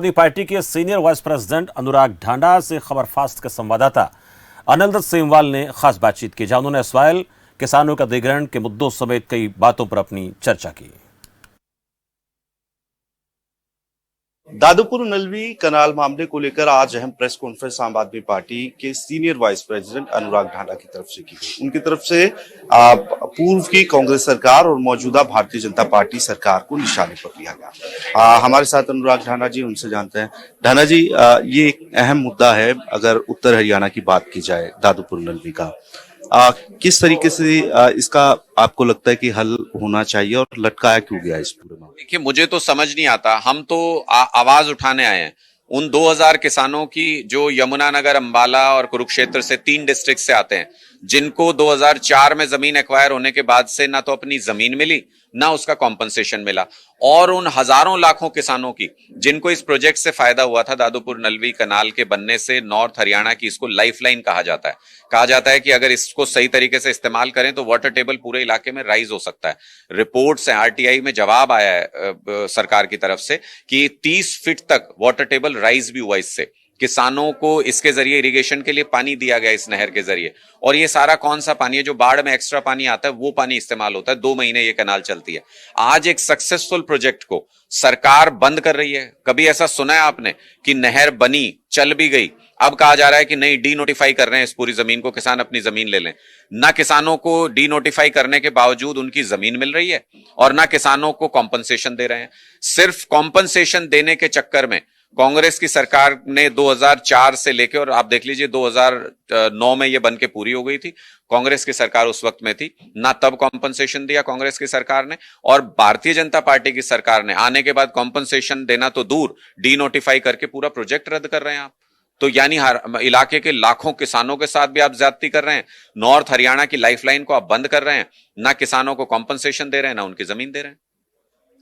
आदमी पार्टी के senior vice president अनुराग ढांडा से खबर फास्ट के संवाददाता अनिल दत्त सेमवाल ने खास बातचीत की, जहां उन्होंने सवाल किसानों का अधिग्रहण के मुद्दों समेत कई बातों पर अपनी चर्चा की। दादूपुर नलवी कनाल मामले को लेकर आज अहम प्रेस कॉन्फ्रेंस आम आदमी पार्टी के सीनियर वाइस प्रेसिडेंट अनुराग ढांडा की तरफ से की गई। उनकी तरफ से पूर्व की कांग्रेस सरकार और मौजूदा भारतीय जनता पार्टी सरकार को निशाने पर लिया गया। हमारे साथ अनुराग ढांडा जी, उनसे जानते हैं। ढांडा जी, ये एक अहम मुद्दा है अगर उत्तर हरियाणा की बात की जाए, दादूपुर नलवी का किस तरीके से इसका आपको लगता है कि हल होना चाहिए और लटकाया क्यों गया इस पूरे मामले? देखिए, मुझे तो समझ नहीं आता। हम तो आवाज उठाने आए हैं उन 2000 किसानों की जो यमुनानगर, अंबाला और कुरुक्षेत्र से 3 डिस्ट्रिक्ट से आते हैं, जिनको 2004 में जमीन एक्वायर होने के बाद से ना तो अपनी जमीन मिली ना उसका कॉम्पनसेशन मिला, और उन हजारों लाखों किसानों की जिनको इस प्रोजेक्ट से फायदा हुआ था। दादूपुर नलवी कनाल के बनने से नॉर्थ हरियाणा की इसको लाइफलाइन कहा जाता है कि अगर इसको सही तरीके से इस्तेमाल करें तो वाटर टेबल पूरे इलाके में राइज हो सकता है। रिपोर्ट्स हैं, आरटीआई में जवाब आया है सरकार की तरफ से कि 30 फीट तक वाटर टेबल राइज भी हुआ इससे। किसानों को इसके जरिए इरिगेशन के लिए पानी दिया गया इस नहर के जरिए, और ये सारा कौन सा पानी है जो बाढ़ में एक्स्ट्रा पानी आता है, वो पानी इस्तेमाल होता है। 2 महीने ये कैनाल चलती है। आज एक सक्सेसफुल प्रोजेक्ट को सरकार बंद कर रही है। कभी ऐसा सुना है आपने कि नहर बनी, चल भी गई, अब कहा जा रहा है कि नहीं, डी नोटिफाई कर रहे हैं इस पूरी जमीन को, किसान अपनी जमीन ले लें। ना किसानों को डी नोटिफाई करने के बावजूद उनकी जमीन मिल रही है और ना किसानों को कॉम्पनसेशन दे रहे हैं। सिर्फ कॉम्पनसेशन देने के चक्कर में कांग्रेस की सरकार ने 2004 से लेकर, और आप देख लीजिए 2009 में ये बन के पूरी हो गई थी, कांग्रेस की सरकार उस वक्त में थी, ना तब कॉम्पनसेशन दिया कांग्रेस की सरकार ने, और भारतीय जनता पार्टी की सरकार ने आने के बाद कॉम्पनसेशन देना तो दूर, डी नोटिफाई करके पूरा प्रोजेक्ट रद्द कर रहे हैं आप। तो यानी हर इलाके के लाखों किसानों के साथ भी आप ज्यादती कर रहे हैं। नॉर्थ हरियाणा की लाइफलाइन को आप बंद कर रहे हैं, ना किसानों को कॉम्पनसेशन दे रहे हैं, ना उनकी जमीन दे रहे हैं।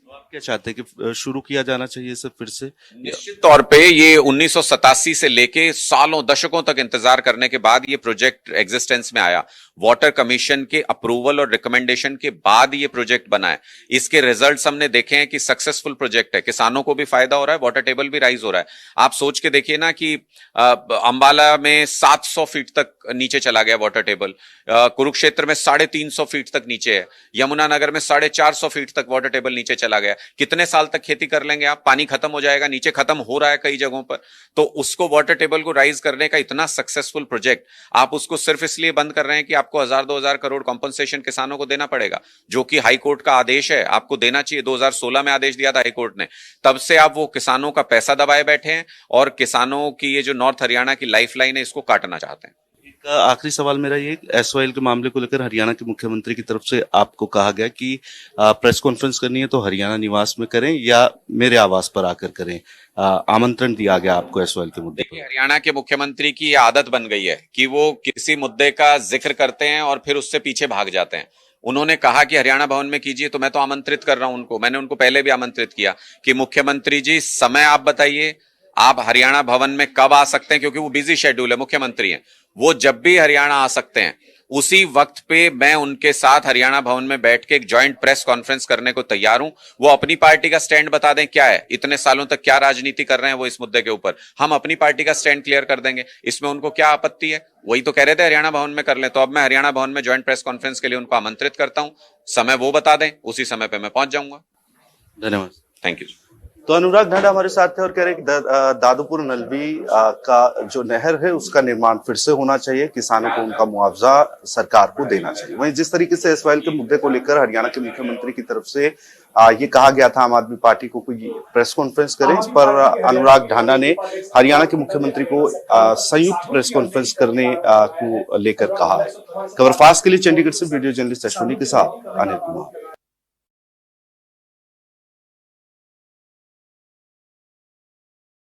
आप क्या चाहते हैं कि शुरू किया जाना चाहिए इसे फिर से? निश्चित तौर पे ये 1987 से लेके सालों दशकों तक इंतजार करने के बाद ये प्रोजेक्ट एग्जिस्टेंस में आया। वाटर कमीशन के अप्रूवल और रिकमेंडेशन के बाद ये प्रोजेक्ट बना है। इसके रिजल्ट्स हमने देखे हैं कि सक्सेसफुल प्रोजेक्ट है, किसानों को भी फायदा हो रहा है, वाटर टेबल भी राइज हो रहा है। आप सोच के देखिए ना कि अंबाला में 700 फीट तक नीचे चला गया वाटर टेबल, कुरुक्षेत्र में 350 फीट तक नीचे है, यमुनानगर में 450 फीट तक वाटर टेबल नीचे चला गया। कितने साल तक खेती कर लेंगे आप? पानी खत्म हो जाएगा, नीचे खत्म हो रहा है कई जगहों पर। तो उसको वाटर टेबल को राइज करने का इतना सक्सेसफुल प्रोजेक्ट, आप उसको सिर्फ इसलिए बंद कर रहे हैं कि आपको 1000-2000 करोड़ कॉम्पनसेशन किसानों को देना पड़ेगा, जो कि हाई कोर्ट का आदेश है, आपको देना चाहिए। 2016 में आदेश दिया था हाई कोर्ट ने, तब से आप वो किसानों का पैसा दबाए बैठे हैं और किसानों की ये जो नॉर्थ हरियाणा की लाइफलाइन है इसको काटना चाहते हैं। आखिरी सवाल मेरा ये, एसवाईएल के मामले को लेकर हरियाणा के मुख्यमंत्री की तरफ से आपको कहा गया कि प्रेस कॉन्फ्रेंस करनी है तो हरियाणा निवास में करें या मेरे आवास पर आकर करें, आमंत्रण दिया गया आपको एसवाईएल के मुद्दे पर? हरियाणा के मुख्यमंत्री की आदत बन गई है कि वो किसी मुद्दे का जिक्र करते हैं और फिर उससे पीछे भाग जाते हैं। उन्होंने कहा कि हरियाणा भवन में कीजिए, तो मैं तो आमंत्रित कर रहा हूं उनको। मैंने उनको पहले भी आमंत्रित किया कि मुख्यमंत्री जी, समय आप बताइए, आप हरियाणा भवन में कब आ सकते हैं, क्योंकि वो बिजी शेड्यूल है, मुख्यमंत्री हैं वो, जब भी हरियाणा आ सकते हैं उसी वक्त पे मैं उनके साथ हरियाणा भवन में बैठ के एक जॉइंट प्रेस कॉन्फ्रेंस करने को तैयार हूं। वो अपनी पार्टी का स्टैंड बता दें क्या है, इतने सालों तक क्या राजनीति कर रहे हैं वो इस मुद्दे के ऊपर, हम अपनी पार्टी का स्टैंड क्लियर कर देंगे। इसमें उनको क्या आपत्ति है? वही तो कह रहे थे हरियाणा भवन में कर लें, तो अब मैं हरियाणा भवन में जॉइंट प्रेस कॉन्फ्रेंस के लिए उनको आमंत्रित करता हूं। समय वो बता दें, उसी समय पे मैं पहुंच जाऊंगा। धन्यवाद। Thank you. तो अनुराग ढांडा हमारे साथ थे और कह रहे कि दादूपुर नलवी का जो नहर है उसका निर्माण फिर से होना चाहिए, किसानों को उनका मुआवजा सरकार को देना चाहिए। वहीं जिस तरीके से एसवाईएल के मुद्दे को लेकर हरियाणा के मुख्यमंत्री की तरफ से ये कहा गया था आम आदमी पार्टी को कोई प्रेस कॉन्फ्रेंस करे, इस पर अनुराग ढांडा ने हरियाणा के मुख्यमंत्री को संयुक्त प्रेस कॉन्फ्रेंस करने को लेकर कहा है। खबर फास्ट के लिए चंडीगढ़ से वीडियो जर्नलिस्ट अश्विनी के साथ अनिल कुमार।